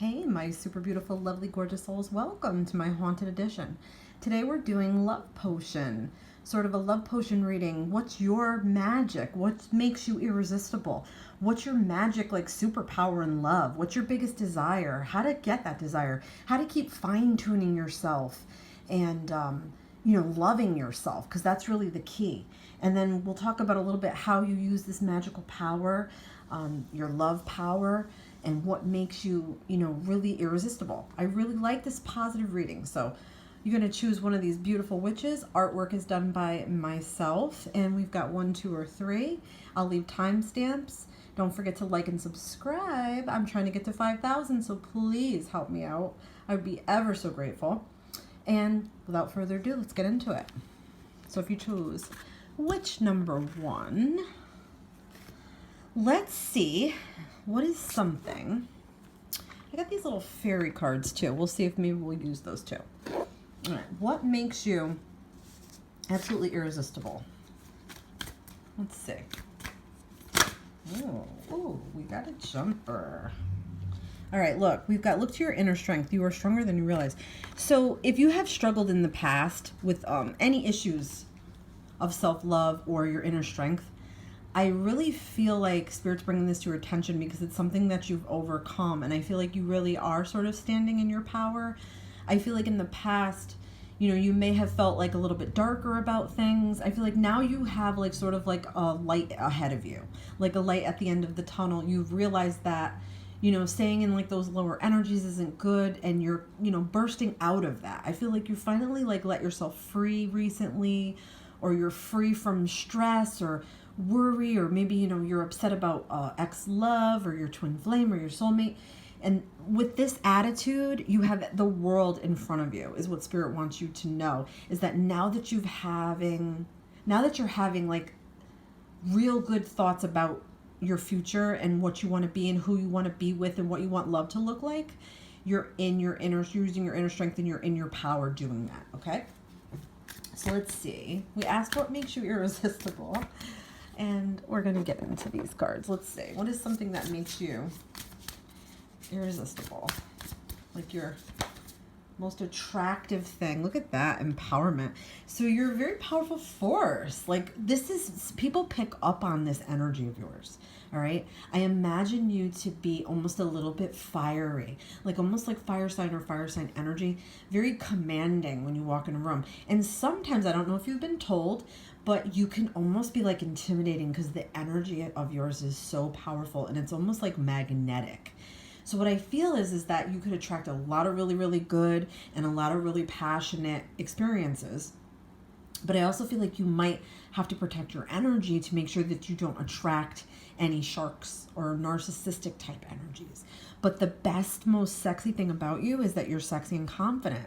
Hey, my super beautiful, lovely, gorgeous souls. Welcome to my haunted edition. Today we're doing love potion, sort of a love potion reading. What's your magic? What makes you irresistible? What's your magic, like, superpower in love? What's your biggest desire? How to get that desire? How to keep fine-tuning yourself and, loving yourself, because that's really the key. And then we'll talk about a little bit how you use this magical power, your love power, and what makes you, really irresistible. I really like this positive reading. So you're going to choose one of these beautiful witches. Artwork is done by myself, and we've got 1, 2, or 3. I'll leave timestamps. Don't forget to like and subscribe. I'm trying to get to 5,000, so please help me out. I would be ever so grateful. And without further ado, let's get into it. So if you choose witch number 1, let's see. What is something? I got these little fairy cards too. We'll see if maybe we'll use those too. All right. What makes you absolutely irresistible? Let's see. Oh, we got a jumper. All right, look to your inner strength. You are stronger than you realize. So if you have struggled in the past with any issues of self-love or your inner strength, I really feel like Spirit's bringing this to your attention because it's something that you've overcome. And I feel like you really are sort of standing in your power. I feel like in the past, you may have felt like a little bit darker about things. I feel like now you have like sort of like a light ahead of you, like a light at the end of the tunnel. You've realized that, staying in like those lower energies isn't good, and you're, bursting out of that. I feel like you finally like let yourself free recently, or you're free from stress or worry, or maybe you're upset about ex-love or your twin flame or your soulmate. And with this attitude, you have the world in front of you, is what Spirit wants you to know, is that now that you're having like real good thoughts about your future and what you want to be and who you want to be with and what you want love to look like, you're using your inner strength, and you're in your power doing that. Okay, so let's see. We asked what makes you irresistible, and we're going to get into these cards. Let's see. What is something that makes you irresistible? Like your most attractive thing. Look at that. Empowerment. So you're a very powerful force. Like, people pick up on this energy of yours. All right. I imagine you to be almost a little bit fiery, like almost like fire sign or fire sign energy, very commanding when you walk in a room. And sometimes, I don't know if you've been told, but you can almost be like intimidating because the energy of yours is so powerful, and it's almost like magnetic. So what I feel is that you could attract a lot of really, really good and a lot of really passionate experiences. But I also feel like you might have to protect your energy to make sure that you don't attract any sharks or narcissistic type energies. But the best, most sexy thing about you is that you're sexy and confident.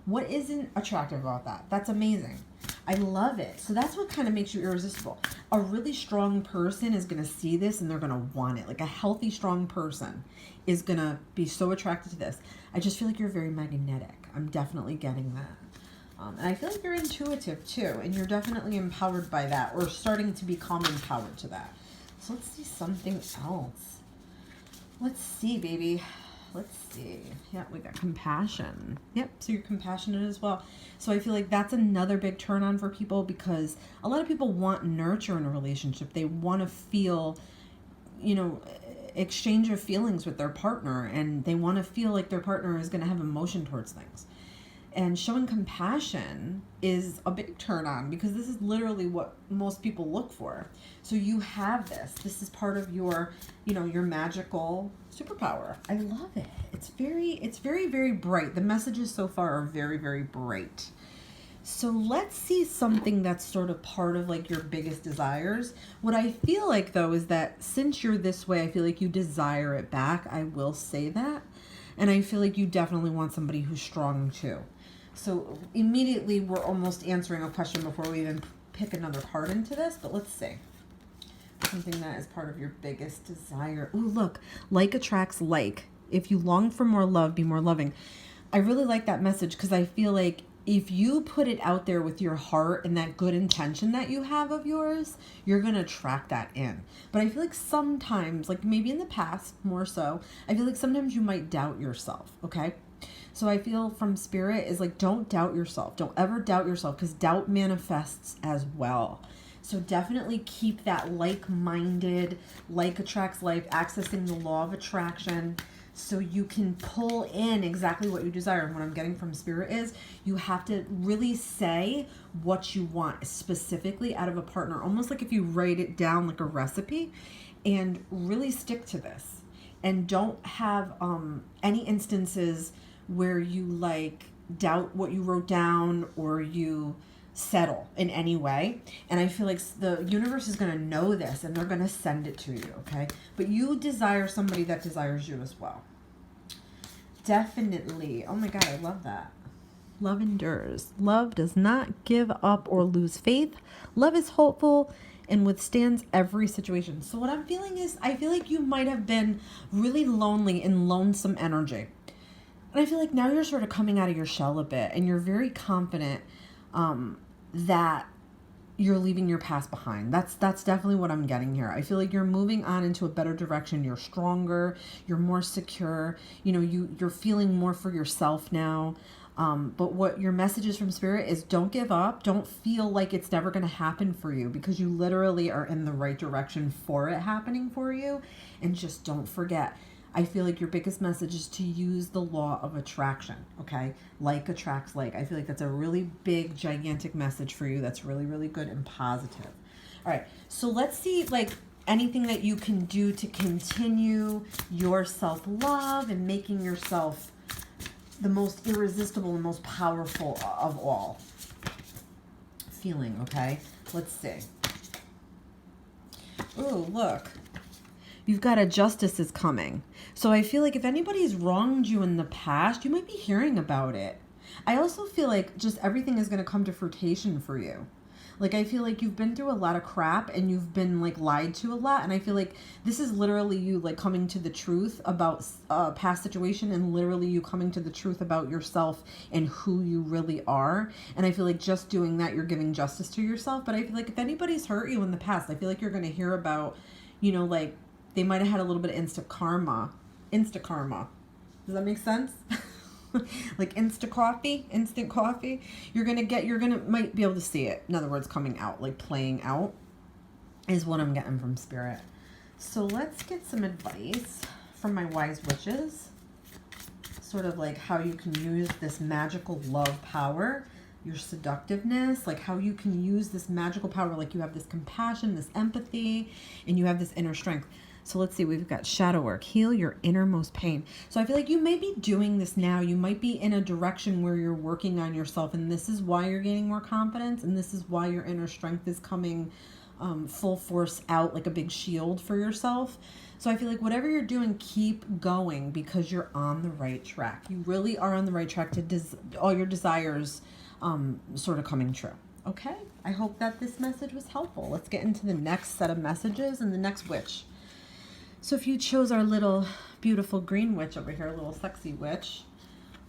What isn't attractive about that? That's amazing. I love it. So that's what kind of makes you irresistible. A really strong person is going to see this and they're going to want it. Like a healthy, strong person is going to be so attracted to this. I just feel like you're very magnetic. I'm definitely getting that. And I feel like you're intuitive too, and you're definitely empowered by that, or starting to become empowered to that. So let's see something else. Let's see, baby. Let's see. Yeah, we got compassion. Yep, so you're compassionate as well. So I feel like that's another big turn on for people, because a lot of people want nurture in a relationship. They want to feel, exchange of feelings with their partner, and they want to feel like their partner is going to have emotion towards things. And showing compassion is a big turn on, because this is literally what most people look for. So you have this. This is part of your, your magical superpower. I love it. It's very, very bright. The messages so far are very, very bright. So let's see something that's sort of part of like your biggest desires. What I feel like though is that since you're this way, I feel like you desire it back. I will say that. And I feel like you definitely want somebody who's strong too. So immediately we're almost answering a question before we even pick another card into this, but let's see. Something that is part of your biggest desire. Ooh, look, like attracts like. If you long for more love, be more loving. I really like that message, because I feel like if you put it out there with your heart and that good intention that you have of yours, you're going to attract that in. But I feel like sometimes, like maybe in the past more so, I feel like sometimes you might doubt yourself, okay? So I feel from spirit is like, don't doubt yourself. Don't ever doubt yourself, because doubt manifests as well. So definitely keep that like-minded, like attracts like, accessing the law of attraction, so you can pull in exactly what you desire. And what I'm getting from spirit is you have to really say what you want specifically out of a partner, almost like if you write it down like a recipe, and really stick to this. And don't have any instances where you like doubt what you wrote down, or you settle in any way. And I feel like the universe is going to know this, and they're going to send it to you, okay? But you desire somebody that desires you as well. Definitely. Oh my God, I love that. Love endures. Love does not give up or lose faith. Love is hopeful and withstands every situation. So what I'm feeling is, I feel like you might have been really lonely and lonesome energy. And I feel like now you're sort of coming out of your shell a bit, and you're very confident that you're leaving your past behind. That's definitely what I'm getting here. I feel like you're moving on into a better direction. You're stronger. You're more secure. You know, you're feeling more for yourself now. But what your message is from spirit is, don't give up. Don't feel like it's never going to happen for you, because you literally are in the right direction for it happening for you. And just don't forget, I feel like your biggest message is to use the law of attraction, okay? Like attracts like. I feel like that's a really big, gigantic message for you. That's really, really good and positive. All right, so let's see, like, anything that you can do to continue your self-love and making yourself the most irresistible and most powerful of all feeling, okay? Let's see. Oh, look. You've got a justice is coming. So I feel like if anybody's wronged you in the past, you might be hearing about it. I also feel like just everything is going to come to fruition for you. Like, I feel like you've been through a lot of crap, and you've been like lied to a lot. And I feel like this is literally you like coming to the truth about a past situation, and literally you coming to the truth about yourself and who you really are. And I feel like just doing that, you're giving justice to yourself. But I feel like if anybody's hurt you in the past, I feel like you're going to hear about, you know, like, they might have had a little bit of instant karma. Does that make sense? Like instant coffee. Might be able to see it. In other words, coming out, like playing out, is what I'm getting from spirit. So let's get some advice from my wise witches. Sort of like how you can use this magical love power, your seductiveness, like how you can use this magical power, like you have this compassion, this empathy, and you have this inner strength. So let's see, we've got shadow work, heal your innermost pain. So I feel like you may be doing this now. You might be in a direction where you're working on yourself, and this is why you're gaining more confidence, and this is why your inner strength is coming full force out like a big shield for yourself. So I feel like whatever you're doing, keep going, because you're on the right track. You really are on the right track to all your desires sort of coming true. Okay, I hope that this message was helpful. Let's get into the next set of messages and the next witch. So if you chose our little beautiful green witch over here, a little sexy witch,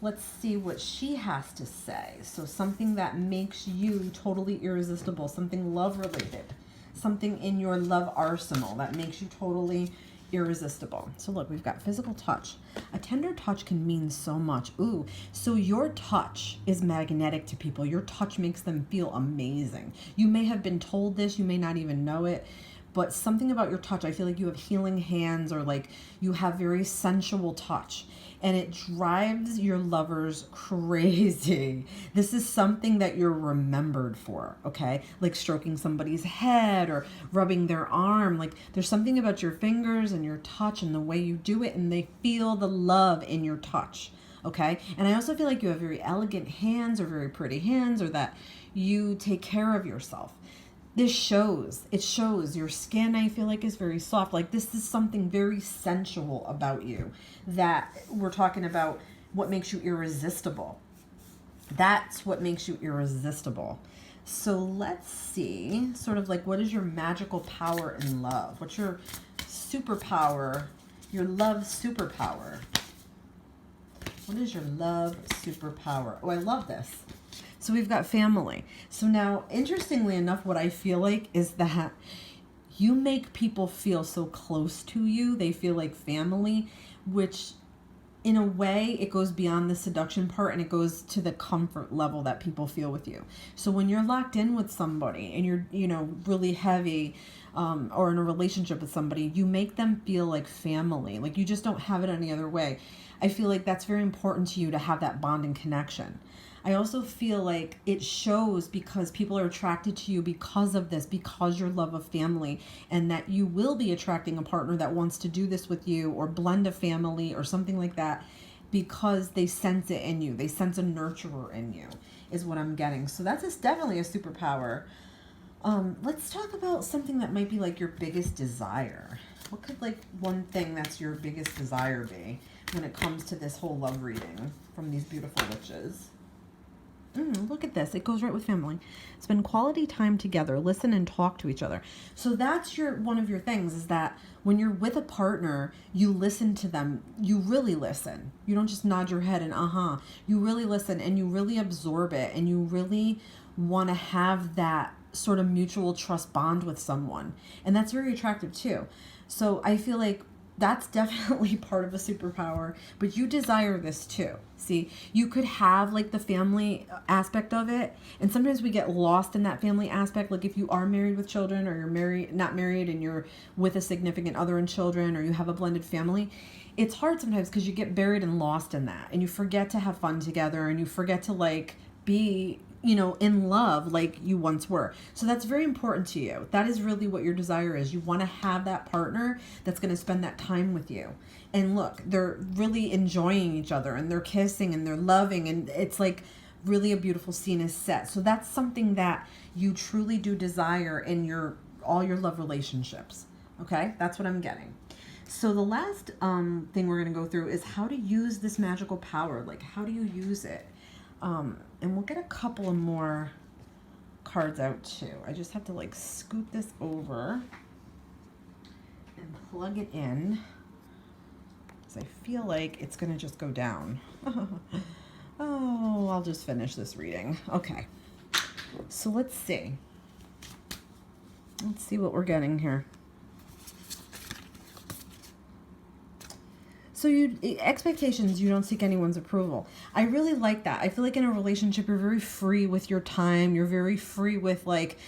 let's see what she has to say. So something that makes you totally irresistible, something love related, something in your love arsenal that makes you totally irresistible. So look, we've got physical touch. A tender touch can mean so much. Ooh, so your touch is magnetic to people. Your touch makes them feel amazing. You may have been told this, you may not even know it, but something about your touch, I feel like you have healing hands, or like you have very sensual touch, and it drives your lovers crazy. This is something that you're remembered for, okay? Like stroking somebody's head or rubbing their arm. Like there's something about your fingers and your touch and the way you do it, and they feel the love in your touch, okay? And I also feel like you have very elegant hands, or very pretty hands, or that you take care of yourself. This shows. It shows. Your skin, I feel like, is very soft. Like this is something very sensual about you, that we're talking about what makes you irresistible. That's what makes you irresistible. So let's see, sort of like, what is your magical power in love? What's your superpower, your love superpower? What is your love superpower? Oh, I love this. So we've got family. So now, interestingly enough, what I feel like is that you make people feel so close to you. They feel like family, which in a way, it goes beyond the seduction part and it goes to the comfort level that people feel with you. So when you're locked in with somebody and you're, really heavy, or in a relationship with somebody, you make them feel like family. Like you just don't have it any other way. I feel like that's very important to you to have that bond and connection. I also feel like it shows because people are attracted to you because of this, because your love of family, and that you will be attracting a partner that wants to do this with you or blend a family or something like that because they sense it in you. They sense a nurturer in you is what I'm getting. So that's definitely a superpower. Let's talk about something that might be like your biggest desire. What could like one thing that's your biggest desire be when it comes to this whole love reading from these beautiful witches? Look at this. It goes right with family. Spend quality time together. Listen and talk to each other. So that's one of your things is that when you're with a partner, you listen to them. You really listen. You don't just nod your head and You really listen and you really absorb it and you really want to have that sort of mutual trust bond with someone. And that's very attractive too. So I feel like that's definitely part of a superpower, but you desire this too. See, you could have like the family aspect of it, and sometimes we get lost in that family aspect. Like if you are married with children, or you're not married and you're with a significant other and children, or you have a blended family, it's hard sometimes because you get buried and lost in that, and you forget to have fun together, and you forget to like be in love like you once were. So that's very important to you. That is really what your desire is. You want to have that partner that's going to spend that time with you. And look, they're really enjoying each other and they're kissing and they're loving, and it's like really a beautiful scene is set. So that's something that you truly do desire in all your love relationships. Okay? That's what I'm getting. So the last thing we're going to go through is how to use this magical power. Like, how do you use it? And we'll get a couple of more cards out too. I just have to like scoot this over and plug it in because I feel like it's going to just go down. Oh, I'll just finish this reading. Okay. So let's see. Let's see what we're getting here. So expectations, you don't seek anyone's approval. I really like that. I feel like in a relationship, you're very free with your time. You're very free with like,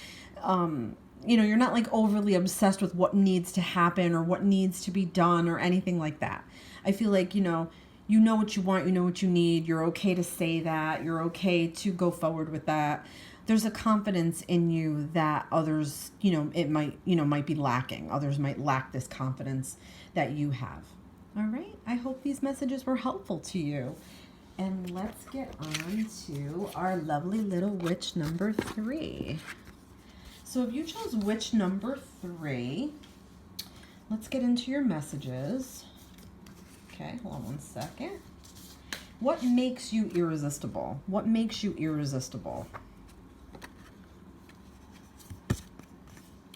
you're not like overly obsessed with what needs to happen or what needs to be done or anything like that. I feel like, you know what you want, you know what you need. You're okay to say that. You're okay to go forward with that. There's a confidence in you that others, it might be lacking. Others might lack this confidence that you have. All right, I hope these messages were helpful to you. And let's get on to our lovely little witch number 3. So if you chose witch number 3, let's get into your messages. Okay, hold on one second. What makes you irresistible? What makes you irresistible?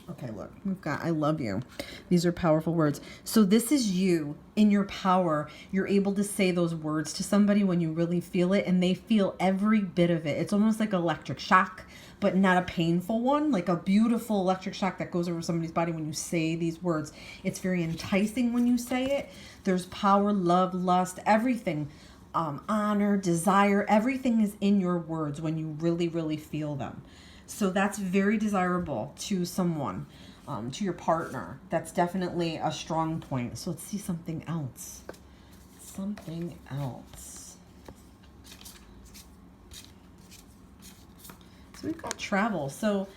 Okay, look, we've got, I love you. These are powerful words. So this is you in your power. You're able to say those words to somebody when you really feel it, and they feel every bit of it. It's almost like electric shock, but not a painful one, like a beautiful electric shock that goes over somebody's body when you say these words. It's very enticing when you say it. There's power, love, lust, everything, honor, desire, everything is in your words when you really, really feel them. So that's very desirable to someone, to your partner. That's definitely a strong point. So let's see something else. Something else. So we've got travel. So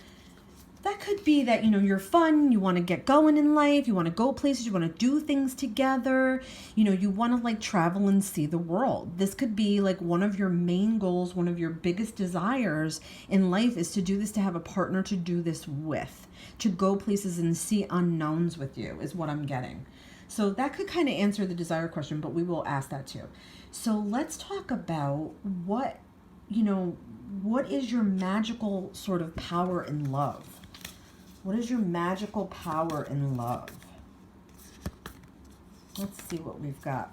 that could be that, you're fun, you want to get going in life, you want to go places, you want to do things together, you want to like travel and see the world. This could be like one of your main goals, one of your biggest desires in life is to do this, to have a partner to do this with, to go places and see unknowns with you is what I'm getting. So that could kind of answer the desire question, but we will ask that too. So let's talk about what is your magical sort of power in love? What is your magical power in love? Let's see what we've got.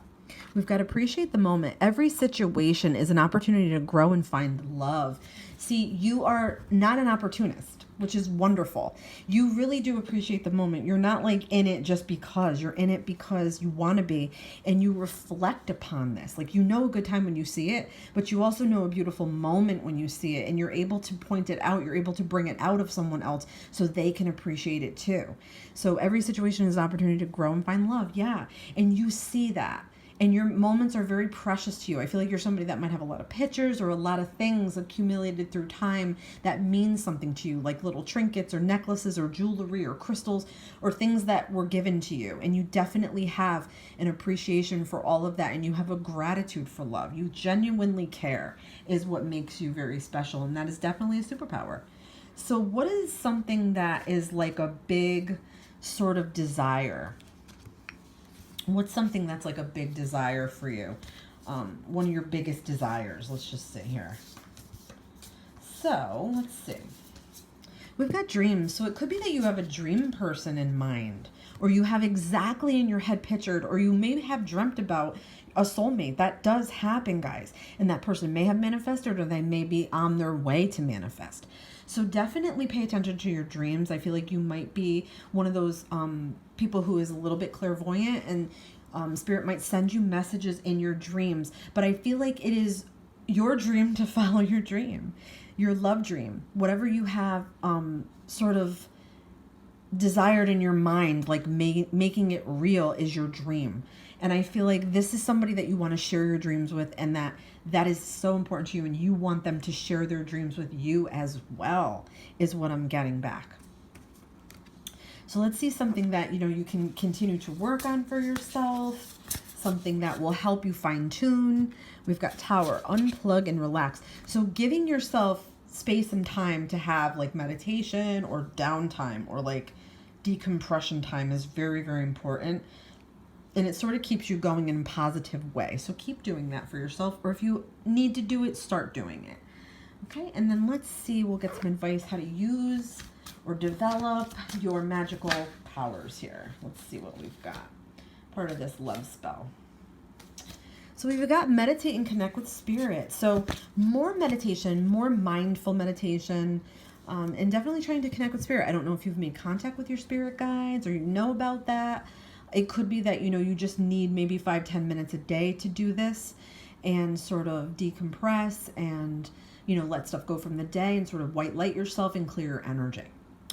We've got to appreciate the moment. Every situation is an opportunity to grow and find love. See, you are not an opportunist, which is wonderful. You really do appreciate the moment. You're not like in it just because. You're in it because you want to be, and you reflect upon this. Like, you know a good time when you see it, but you also know a beautiful moment when you see it, and you're able to point it out. You're able to bring it out of someone else so they can appreciate it too. So every situation is an opportunity to grow and find love. Yeah. And you see that. And your moments are very precious to you. I feel like you're somebody that might have a lot of pictures or a lot of things accumulated through time that mean something to you, like little trinkets or necklaces or jewelry or crystals or things that were given to you. And you definitely have an appreciation for all of that, and you have a gratitude for love. You genuinely care is what makes you very special, and that is definitely a superpower. So what is something that is like a big sort of desire? What's something that's like a big desire for you? One of your biggest desires. Let's just sit here. So let's see. We've got dreams. So it could be that you have a dream person in mind, or you have exactly in your head pictured, or you may have dreamt about a soulmate. That does happen, guys. And that person may have manifested, or they may be on their way to manifest. So definitely pay attention to your dreams. I feel like you might be one of those people who is a little bit clairvoyant, and spirit might send you messages in your dreams. But I feel like it is your dream to follow your dream, your love dream, whatever you have sort of desired in your mind, like making it real is your dream. And I feel like this is somebody that you want to share your dreams with, and that is so important to you, and you want them to share their dreams with you as well, is what I'm getting back. So let's see something that, you can continue to work on for yourself, something that will help you fine tune. We've got Tower, unplug and relax. So giving yourself space and time to have like meditation or downtime or like decompression time is very, very important. And it sort of keeps you going in a positive way. So keep doing that for yourself. Or if you need to do it, start doing it. Okay, and then let's see, we'll get some advice how to use or develop your magical powers here. Let's see what we've got. Part of this love spell. So we've got meditate and connect with spirit. So more meditation, more mindful meditation, and definitely trying to connect with spirit. I don't know if you've made contact with your spirit guides or you know about that. It could be that, you just need maybe 5-10 minutes a day to do this and sort of decompress and, let stuff go from the day and sort of white light yourself and clear your energy.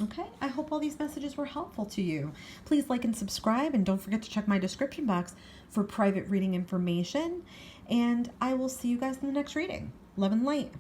Okay, I hope all these messages were helpful to you. Please like and subscribe, and don't forget to check my description box for private reading information. And I will see you guys in the next reading. Love and light.